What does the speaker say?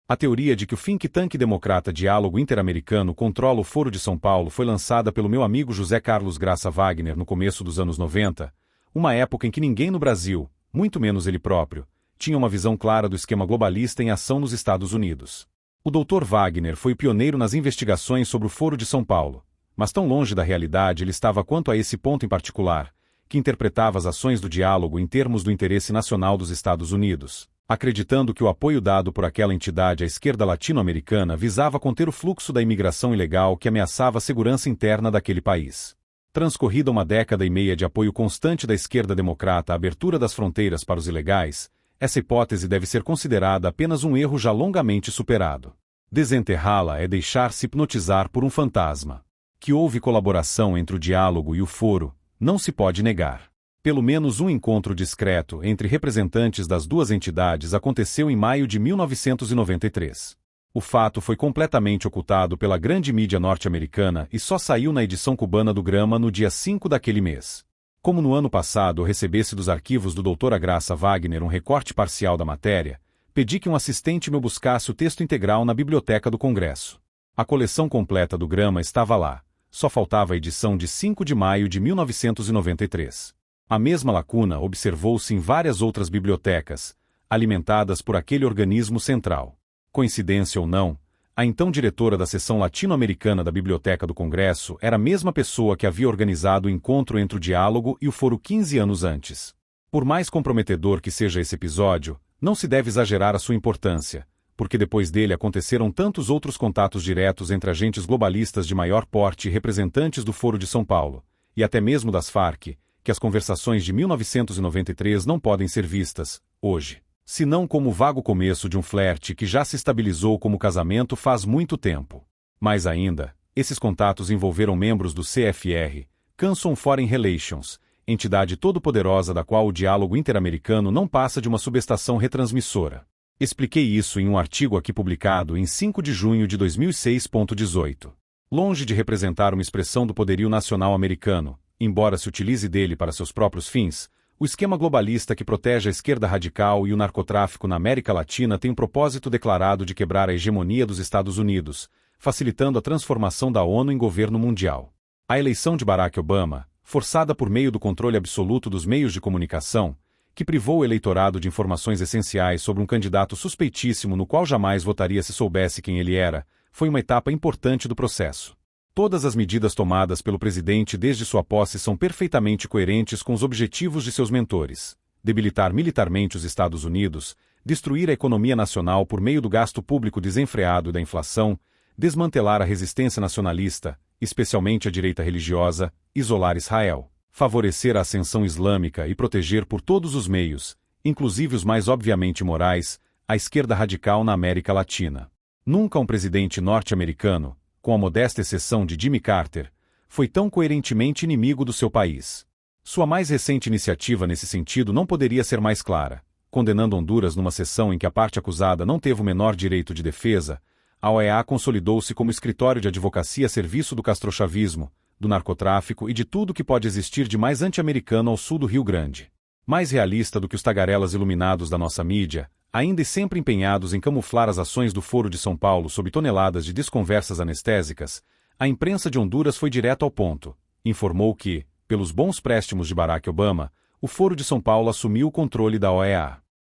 A teoria de que o think tank democrata Diálogo Interamericano controla o Foro de São Paulo foi lançada pelo meu amigo José Carlos Graça Wagner no começo dos anos 90, uma época em que ninguém no Brasil, muito menos ele próprio, tinha uma visão clara do esquema globalista em ação nos Estados Unidos. O Dr. Wagner foi o pioneiro nas investigações sobre o Foro de São Paulo, mas tão longe da realidade ele estava quanto a esse ponto em particular, que interpretava as ações do diálogo em termos do interesse nacional dos Estados Unidos, acreditando que o apoio dado por aquela entidade à esquerda latino-americana visava conter o fluxo da imigração ilegal que ameaçava a segurança interna daquele país. Transcorrida uma década e meia de apoio constante da esquerda democrata à abertura das fronteiras para os ilegais, essa hipótese deve ser considerada apenas um erro já longamente superado. Desenterrá-la é deixar-se hipnotizar por um fantasma. Que houve colaboração entre o diálogo e o foro, não se pode negar. Pelo menos um encontro discreto entre representantes das duas entidades aconteceu em maio de 1993. O fato foi completamente ocultado pela grande mídia norte-americana e só saiu na edição cubana do Grama no dia 5 daquele mês. Como no ano passado eu recebesse dos arquivos do Dr. Graça Wagner um recorte parcial da matéria, pedi que um assistente me buscasse o texto integral na biblioteca do Congresso. A coleção completa do Grama estava lá, só faltava a edição de 5 de maio de 1993. A mesma lacuna observou-se em várias outras bibliotecas, alimentadas por aquele organismo central. Coincidência ou não, a então diretora da seção latino-americana da Biblioteca do Congresso era a mesma pessoa que havia organizado o encontro entre o diálogo e o foro 15 anos antes. Por mais comprometedor que seja esse episódio, não se deve exagerar a sua importância, porque depois dele aconteceram tantos outros contatos diretos entre agentes globalistas de maior porte e representantes do Foro de São Paulo, e até mesmo das Farc, que as conversações de 1993 não podem ser vistas, hoje, senão como o vago começo de um flerte que já se estabilizou como casamento faz muito tempo. Mais ainda, esses contatos envolveram membros do CFR, Canson Foreign Relations, entidade todo-poderosa da qual o diálogo interamericano não passa de uma subestação retransmissora. Expliquei isso em um artigo aqui publicado em 5 de junho de 2006.18. Longe de representar uma expressão do poderio nacional americano, embora se utilize dele para seus próprios fins, o esquema globalista que protege a esquerda radical e o narcotráfico na América Latina tem um propósito declarado de quebrar a hegemonia dos Estados Unidos, facilitando a transformação da ONU em governo mundial. A eleição de Barack Obama, forçada por meio do controle absoluto dos meios de comunicação, que privou o eleitorado de informações essenciais sobre um candidato suspeitíssimo no qual jamais votaria se soubesse quem ele era, foi uma etapa importante do processo. Todas as medidas tomadas pelo presidente desde sua posse são perfeitamente coerentes com os objetivos de seus mentores: debilitar militarmente os Estados Unidos, destruir a economia nacional por meio do gasto público desenfreado e da inflação, desmantelar a resistência nacionalista, especialmente a direita religiosa, isolar Israel, favorecer a ascensão islâmica e proteger por todos os meios, inclusive os mais obviamente morais, a esquerda radical na América Latina. Nunca um presidente norte-americano, com a modesta exceção de Jimmy Carter, foi tão coerentemente inimigo do seu país. Sua mais recente iniciativa nesse sentido não poderia ser mais clara. Condenando Honduras numa sessão em que a parte acusada não teve o menor direito de defesa, a OEA consolidou-se como escritório de advocacia a serviço do castrochavismo, do narcotráfico e de tudo que pode existir de mais anti-americano ao sul do Rio Grande. Mais realista do que os tagarelas iluminados da nossa mídia, ainda e sempre empenhados em camuflar as ações do Foro de São Paulo sob toneladas de desconversas anestésicas, a imprensa de Honduras foi direto ao ponto. Informou que, pelos bons préstimos de Barack Obama, o Foro de São Paulo assumiu o controle da OEA.